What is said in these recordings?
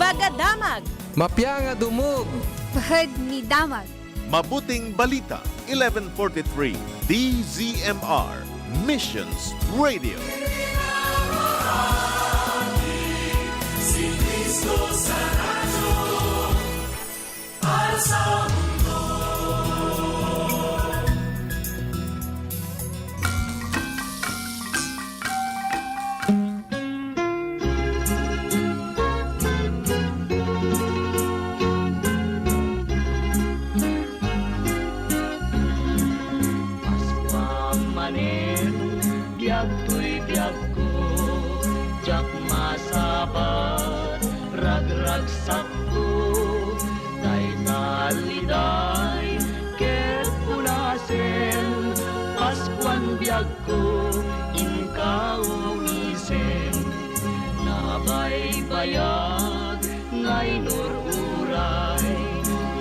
Bagadamag, Mapya nga dumog. Bahad ni Damag. Mabuting Balita, 1143 DZMR Missions Radio. Sakko day taliday ket punasen Paskuan biag ko inkaw isen nabaybayag ngay nururay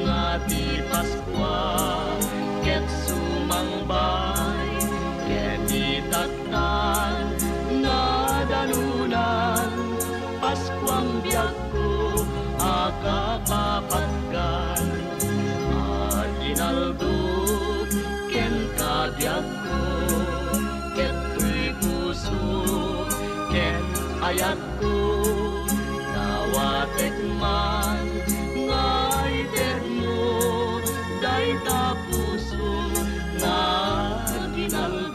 ngati Paskwa ket sumangbay ket itaktan nadanunan Paskuang biag akapapatgan at inaldog ken kadyag ko ket tuy puso ken ayat ko nawatek man ngay terno day ta puso na ginaldog.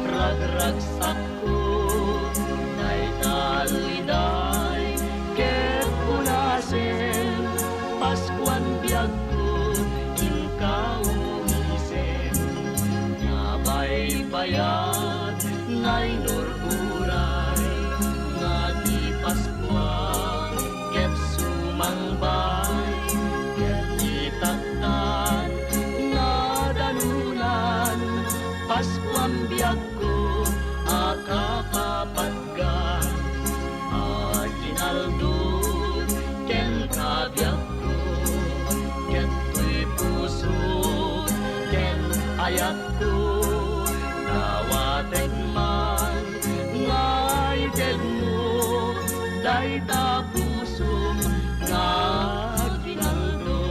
Ragragsak ko day taliday ket punasen Paskuan biag ko inkaw isen nabaybayat ngay nururay ngati Paskwa ket sumangbay ket itaktan nadanunan Paskuan biag akapapatgan at inaldog ken kabyag ko ket tuy puso ken ayat ko nawatek man ngay mo day ta puso nga ginaldog.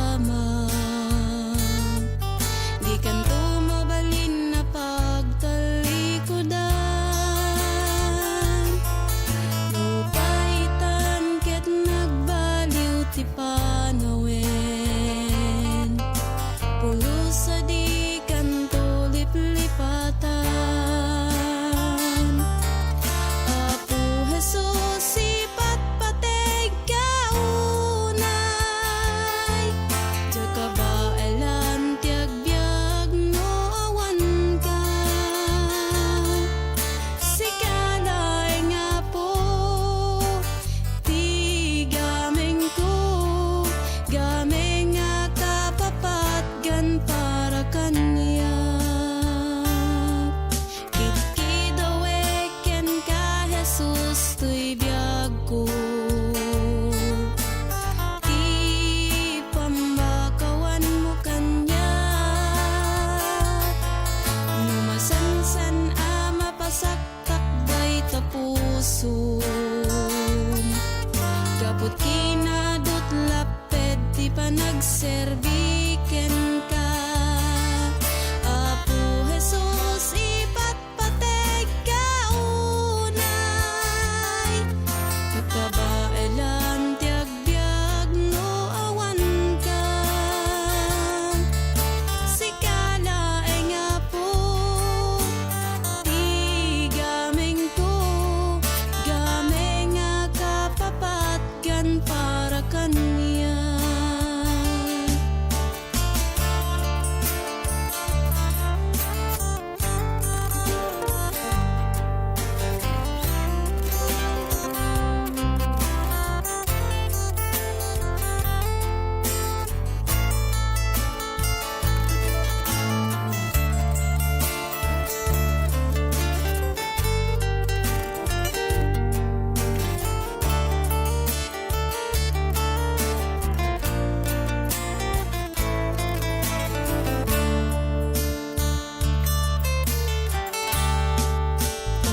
pasama. Di kanto mabalin na pagtalikodan. Lupaitan ket nagbaliw ti panawin. Pulos sa di kanto liplipatan. Apo Jesus sipat pateg kaunay. Jaga baelan tiag biag no awan ka. Sikalay nga po ti gameng ko. Gameng nga kapapatgan para kaniya. Kidkidaweken ka Jesus tuy biag ko. Ti pambakawan mo kanya. Numasansan ama pasaktak bay tapuso. Kaput kinadot laped ti panagserbiken ka. Apo Jesus ipat pateg kaunay. Nagkabaelan ti agbyag no awan ka. Sikalae nga po ti gameng ko. Gameng nga kapapatgan para kaniya.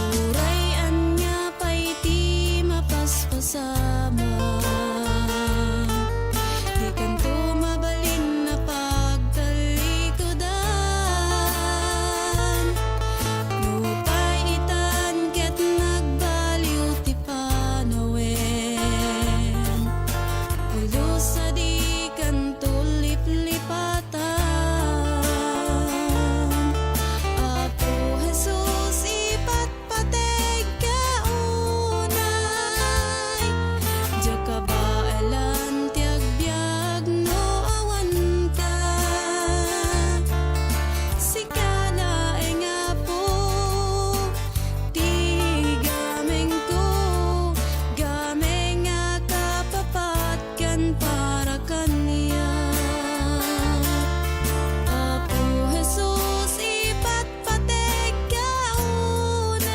Urayan nga pa'y ti mapaspasama. Di kanto mabalin na pagtalikodan. Lupaitan ket nagbaliw ti panawin. Pulos sa di kanto liplipatan. Apo Jesus ipat pateg kaunay. Jaga baelan ti agbyag no awan ka. Sikalae nga po ti gameng ko. Gameng nga kapapatgan para kaniya. Apo Jesus ipat pateg kaunay.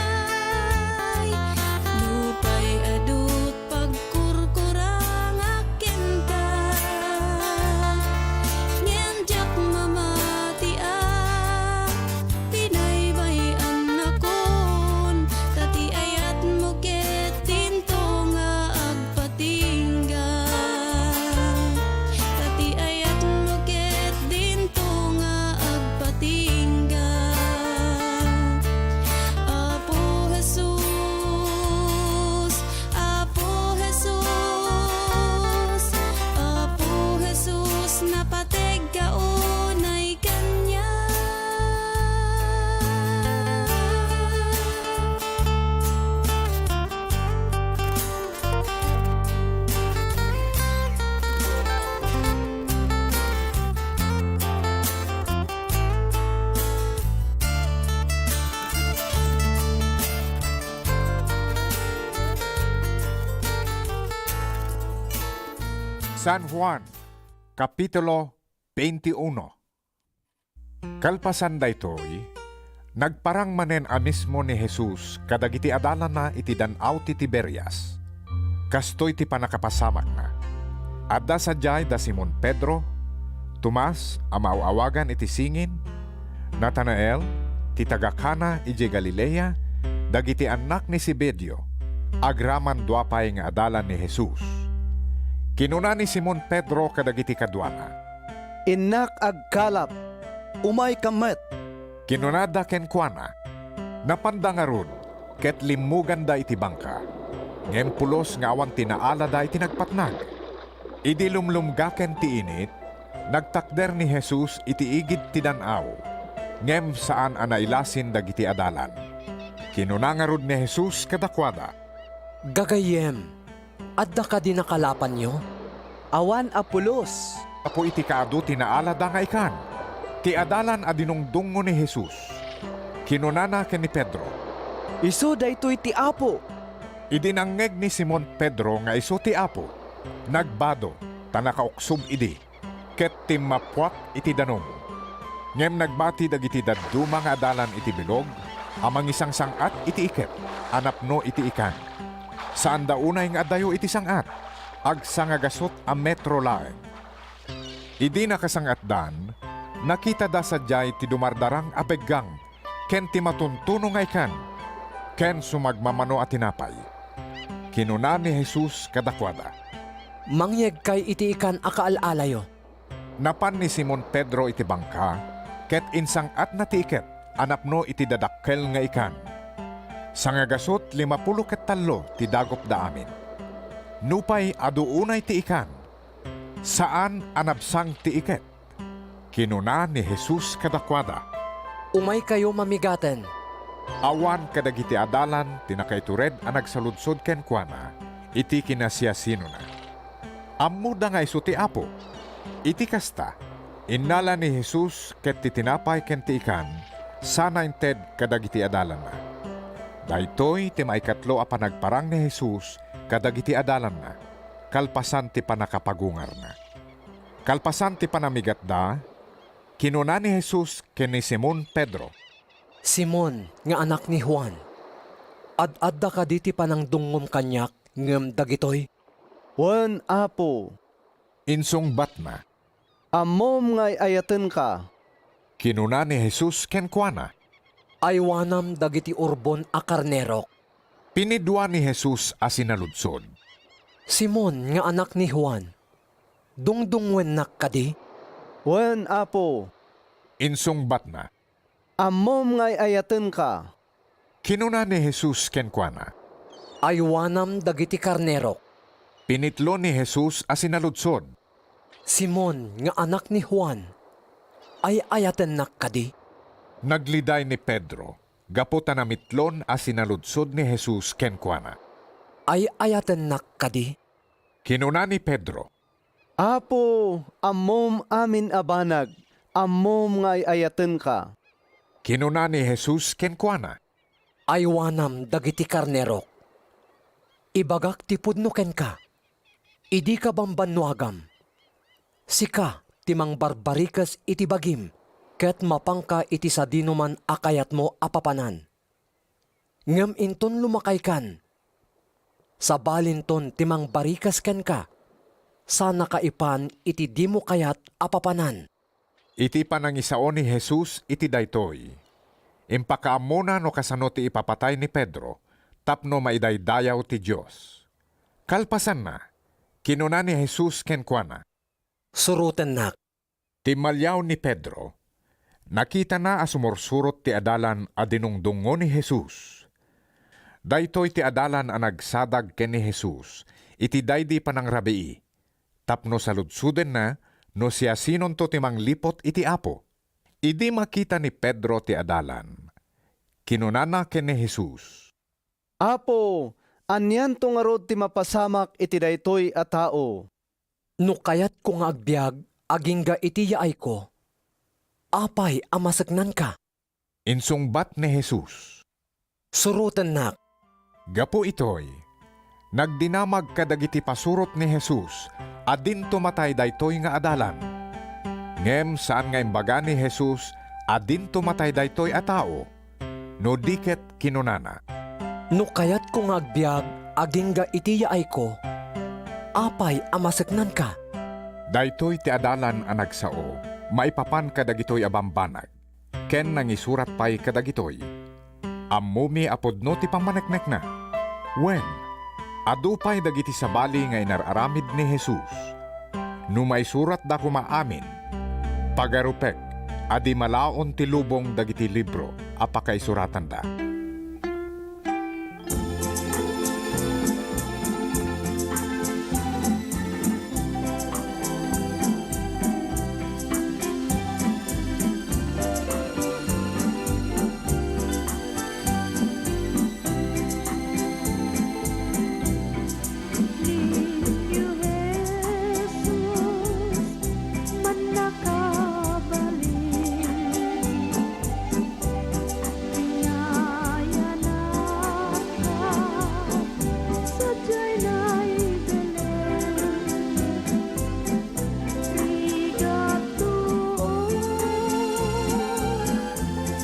Lupay adut pagkurkurang akin ka. Ngenjak mamati pinaybayan akon. Tati ayat mo ket tinto nga agpatinggan. Tati ayat mo ket dinto nga agpatinggan. Apo Jesus, Apo Jesus, Apo Jesus napateg kaunay kanya. San Juan, Kapitulo 21. Kalpasan daytoy, nagparang manen a mismo ni Jesus kadagiti adalan na iti danaw ti Tiberias. Kastoy ti panakapasamak na. Adda sadyay da Simon Pedro, Tomas, amaawagan iti singin, Natanael, ti taga-Kana iti Galilea, dagiti anak ni Zebedeo, agraman duapay nga adalan ni Jesus. Kinuna ni Simon Pedro kadagiti kadwana, Inak agkalap, umay kamet. Kinunada ken kuana, napandangarod, ket limugan da iti bangka. Ngem pulos nga awan tinaala da iti nagpatnag. Idi lumlumgaken ti init, nagtakder ni Jesus iti igid ti danaw. Ngem saan anailasin dagiti adalan. Kinunangarod ni Jesus kadakwada. Gagayem, adda ka din nakalapan nyo? Awan apulos. Apo iti kaadu tinaala da nga ikan. Ti adalan adinungdungo ni Jesus. Kinunana ken ni Pedro. Isu daytoy ti Apo. Idinangeg ni Simon Pedro nga isu ti Apo. Nagbado, tanakauksob idi. Ket timapwat iti danong. Ngem nagbati dagiti dadduma nga adalan iti bilog, amang isang sangat iti iket, anapno iti ikan. Saan da unay nga adayo iti sangat, agsangagasot a metro laeng. Idi nakasangat dan, nakita da sadyay ti dumardarang apeggang, ken ti matuntuno nga ikan, ken sumagmamano at tinapay. Kinuna ni Jesus kadakwada. Mangyeg kay iti ikan akaalalayo. Napan ni Simon Pedro iti bangka, ket insangat na ti iket, anapno iti dadakkel nga ikan. Sangagasot 50 ket tallo ti dagop da amin. Nupay aduunay ti ikan. Saan anabsang ti iket? Kinuna ni Jesus kadakwada. Umay kayo mamigaten. Awan kadagiti adalan tinakaitured ang nagsaludsod ken kuana, iti kinasiyasino na. Ammo da nga isu ti Apo. Iti kasta, innala ni Jesus ket ti tinapay ken ti ikan, sana inted kadagiti adalan na. Daytoy ti maikatlo a panagparang ni Jesus kadagiti adalan na, kalpasan ti panakapagungar na. Kalpasan ti panamigat da, kinuna ni Jesus ken ni Simon Pedro. Simon, nga anak ni Juan. Ad-adda ka diti panang dungom kanyak, ngem dagitoy. Wan Apo. Insungbat na, Amom ngay ayaten ka. kinuna ni Jesus ken kuana. Aywanam dagiti urbon a karnerok. Pinidwa ni Jesus a sinaludsod. Simon, nga anak ni Juan. Dungdungwen nak ka di? Wan Apo. Insungbat na, Amom ngay ayaten ka. kinuna ni Jesus ken kuana. Aywanam dagiti karnerok. Pinitlo ni Jesus a sinaludsod. Simon, nga anak ni Juan. Ay ayaten nak ka di? Nagliday ni Pedro, gaputa na mitlon a sinaludsod ni Jesus ken kuana. Ay ayaten nak ka di? Kinuna ni Pedro. Apo, amom amin abanag. Amom ngay ayaten ka. Kinuna ni Jesus ken kuana. Aywanam dagiti karnerok. Ibagak ti pudno ken ka. Idi ka bambanwagam. Sika timang barbarikas iti bagim, ket mapangka iti sadinuman akayat mo apapanan. Ngem inton lumakay kan. Sa balinton timang barikas ken ka. Sana kaipan iti di mo kayat apapanan. Iti panangisao ni Jesus iti daytoy. Impakaamuna no kasano ti ipapatay ni Pedro, tapno maidaydayaw ti Diyos. Kalpasan na, kinuna ni Jesus ken kuana. Suruten nak. Timalyaw ni Pedro, nakita na a sumursurot ti adalan a dinungdungo ni Jesus. Daytoy ti adalan a nagsadag ken ni Jesus, iti daydi panang rabii. Tapno saludsuden na, no siya sinon to timang lipot iti Apo. Idi makita ni Pedro ti adalan. Kinunana ken ni Jesus. Apo, anyan tungarod ti mapasamak iti daytoy a tao. No kayat ko nga agbyag, agingga iti yaay ko. Apay amasagnan ka. Insungbat ni Jesus. Suruten nak. Gapo itoy, nagdinamag kadagiti pasurot ni Jesus, adin tumatay daytoy nga adalan. Ngem saan nga imbaga ni Jesus, adin tumatay daytoy a tao, no diket kinunana. No kayat ko nga agbyag, agingga iti yaay ko. Apay amasagnan ka. Daytoy ti adalan a nagsao, maipapan kadagitoy abambanag. Ken nangisurat pay kadagitoy. Ammumi apodno ti pamaneknek na. Wen, adupay dagiti sabali nga inararamid ni Jesus. No may surat da kumaamin, Pagarupek, adi malaon ti lubong dagiti libro, apakay suratan da. Ninyo Jesus, man nakabalik. Pinayanap ka, sadya'y naibelen. Rigat doon,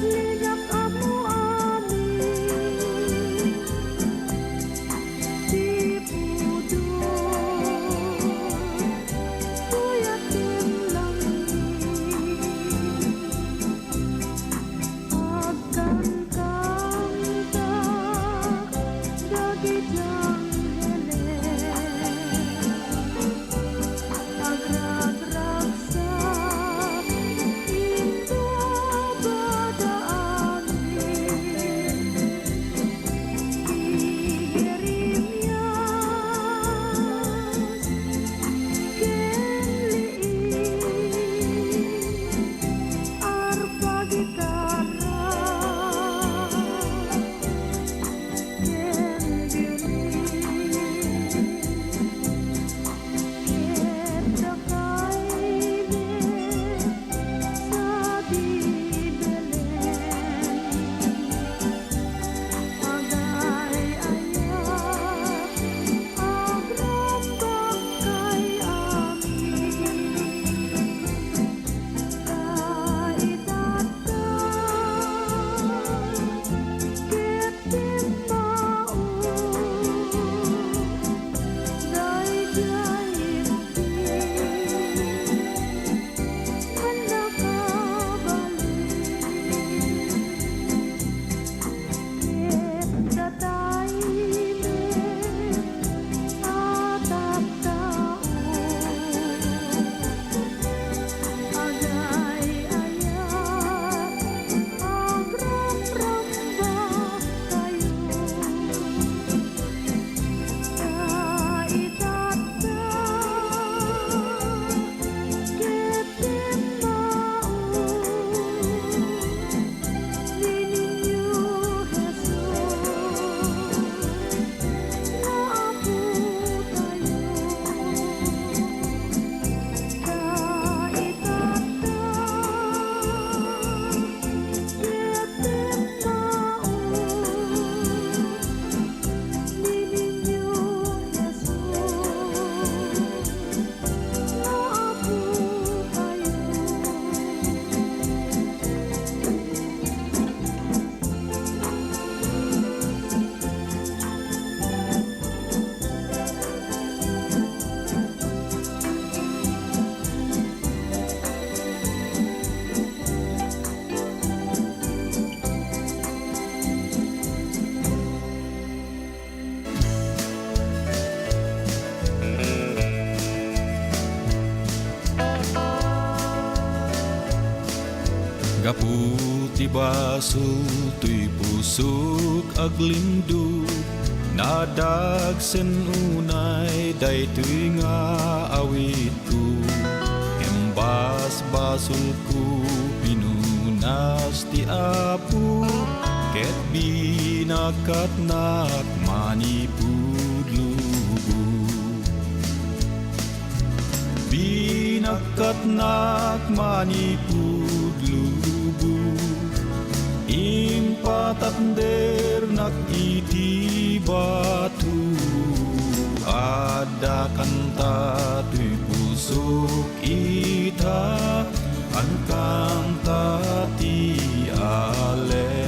ligak amo amin. Di pudo, kuyatin langit. Agkang-kanta, dagitang helen. Agrag-ragsak, indo badaanin. Jeremias, kenliin, arpa gitara, ken violin, ken dakayne, sa di Belen. Agay-ayak, agrambak kay amin. Kaitatan, kitin maun, day-day-ipin, man nakabalik. Datayme, atap-taon, agay-ayak, agramramba kayo. Kaitatan, kitin maun, Ninyo Jesus, naapo tayo. Kaitatan, kitin maun, Ninyo Jesus, naapo tayo. Gaputi baso tuy pusuk aglindu nadagsen unay daytoy nga awitku embas basulku pinunas ti apu ket binakatnak manipudlubu binakatnak manipudlubu impatapder nak iti batu ada kanta tuy pusuk ita ang kanta ti Alleluia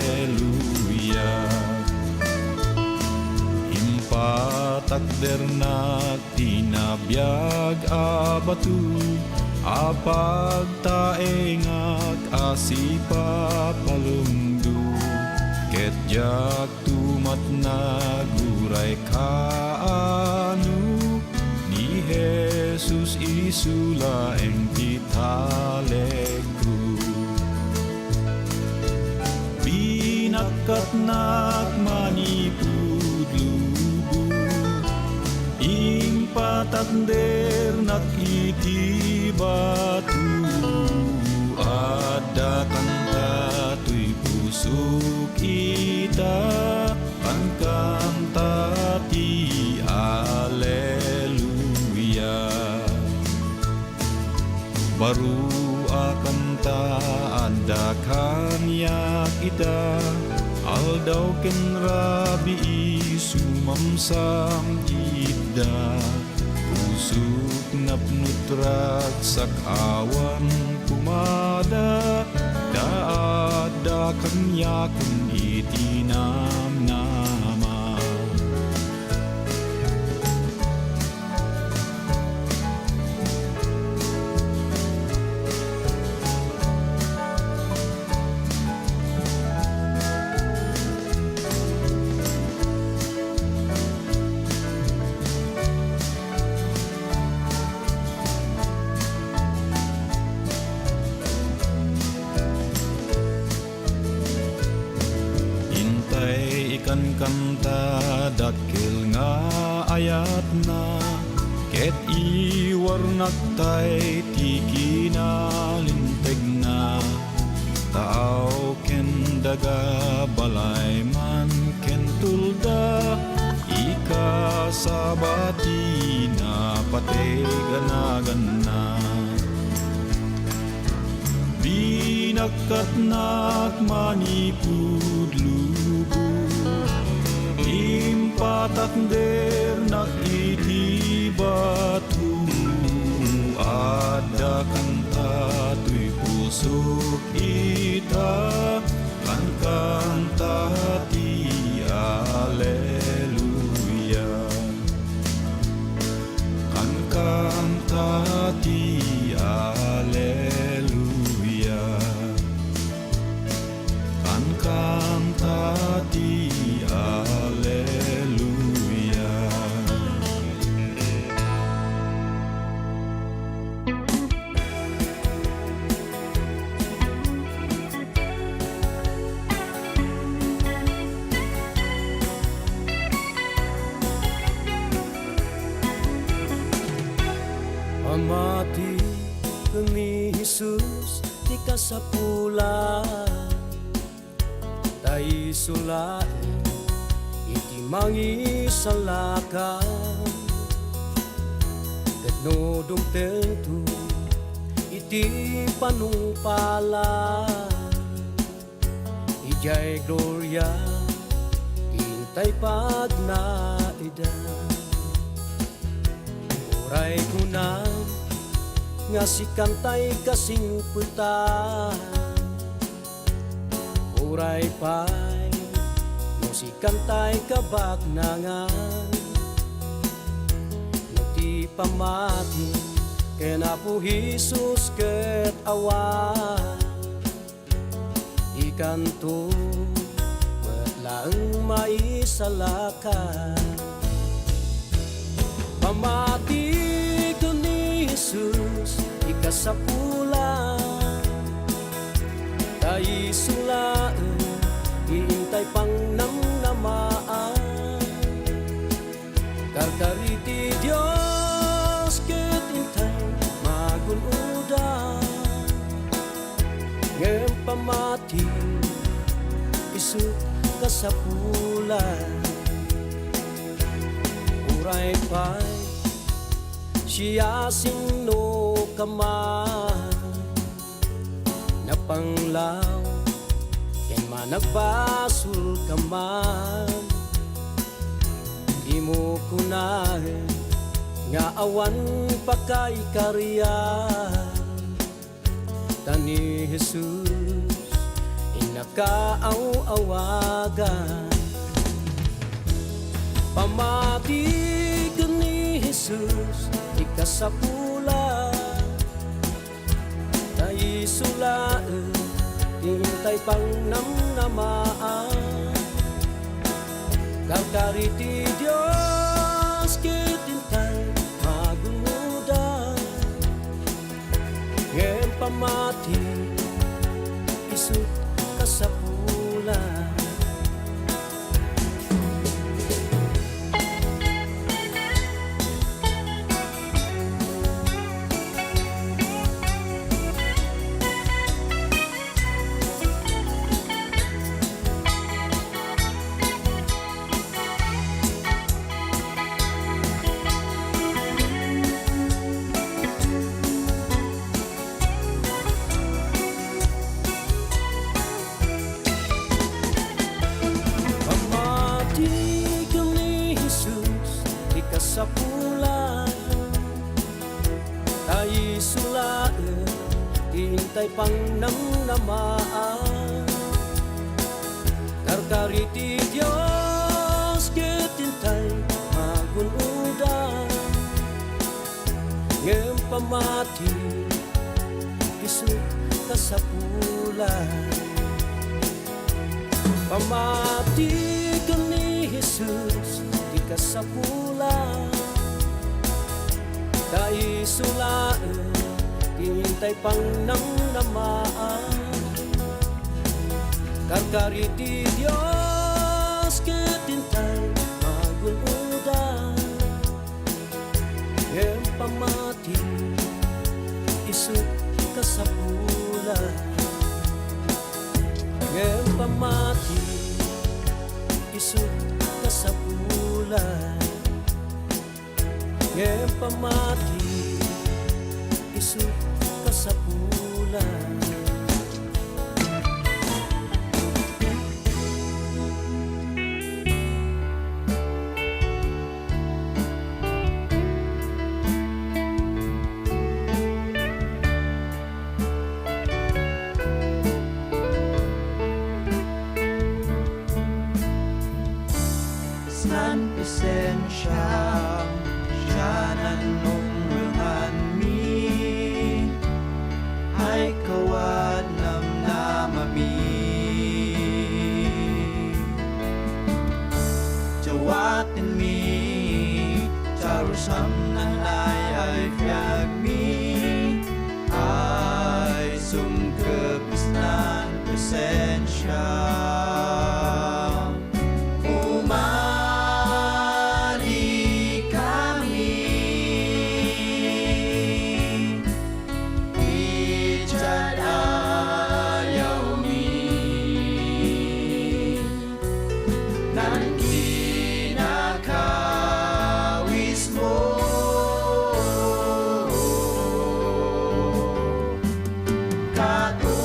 impatakder nak tinabiyag a batu apag taengak asipapalungdu ket jak tumat naguray kaanu ni Jesus isula eng titale nak manipudlubu ing patagder nak iti batu ada kanta tuy pusuk kita ang kanta ti Alleluia baru akan ada kanya kita aldaw ken rabi sumamsam ida pusuk napnutrak sak awan kumada daada kanya ken itinam nama ikan kanta dakil nga ayat na ket iwarnak tay ti kinalinteg na taaw ken daga balay man ken tulda ika sabati na pateganagan na binagkat nak manipudlubu impatakder nak iti batu ada kanta tuy pusuk ita kan kanta ti Alleluia kan kanta ti Alleluia kan kanta ti Alleluia Amati ni Jesus di kasapulan tay sulain iti mangisalakan ket no dumtentu iti panungpalan ijay gloria intay pagnaida oray kunan nga si kantay kasing putan oray pay no si kantay kabagnangan no ti pamati kena po Jesus ket awan ikanto matlaeng maisalakan pamati ni Jesus ikasapulan tay sulaan iintay pang namnamaan karkariti Dios ket intay magunudan ngem pamati isut kasapulan uray pay siya sino kaman napanglaw ken managbasul kaman di mo kunahen nga awan pakay kariyan tani Jesus inakaaw-awagan pamati ni Jesus ikasapulan tay sulaan intay pang namnamaan karkariti Dios ket intay magunudan ngem pamati isut kasapulan hintay pang nang namaan. Karkariti Diyos kitintay magunudan. Ngem pamati isut kasapulan. Pamati ka ni Jesus di kasapulan. Dai sulaan hintay pang nang namaan. Karkariti Diyos kitintay magunudan. Ngem pamati isut kasapulan. Ngem pamati isut kasapulan. Ngem pamati isut kasapulan. San Pisensya siya nanungrangan mi ay kawad nam namami jawatin mi charusam nanay ay fiag mi ay sumkepis nan Pisensya. Katong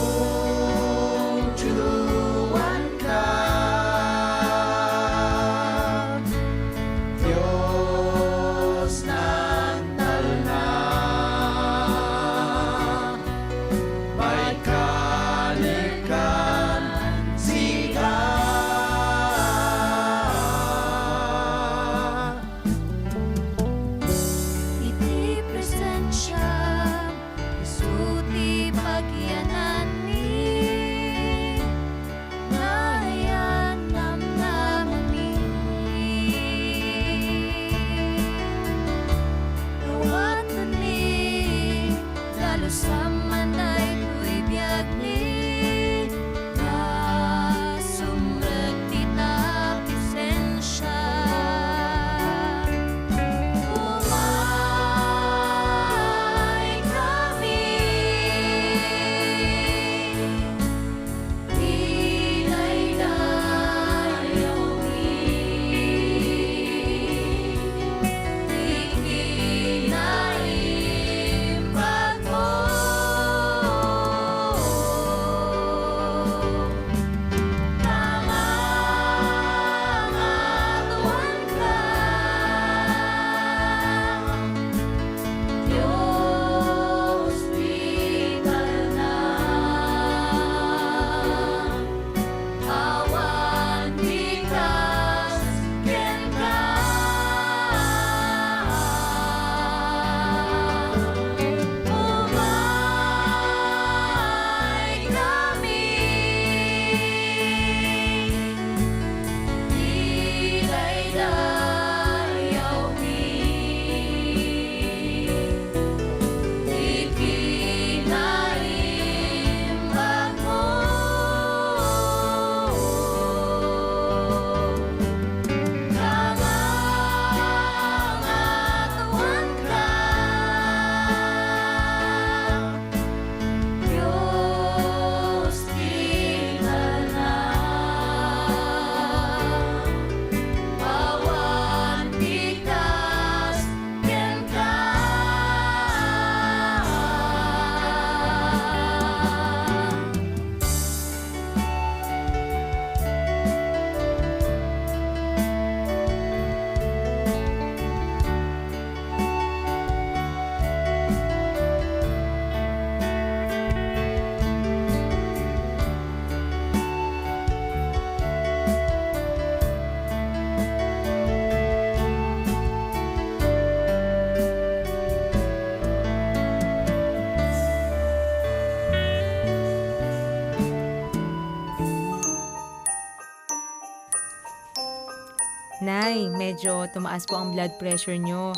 Nay, medyo tumaas po ang blood pressure nyo.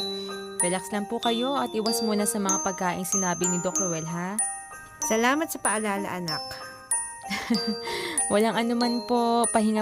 Relax lang po kayo at iwas muna sa mga pagkain sinabi ni Doc Ruel, ha? Salamat sa paalala, anak. Walang anuman po, pahinga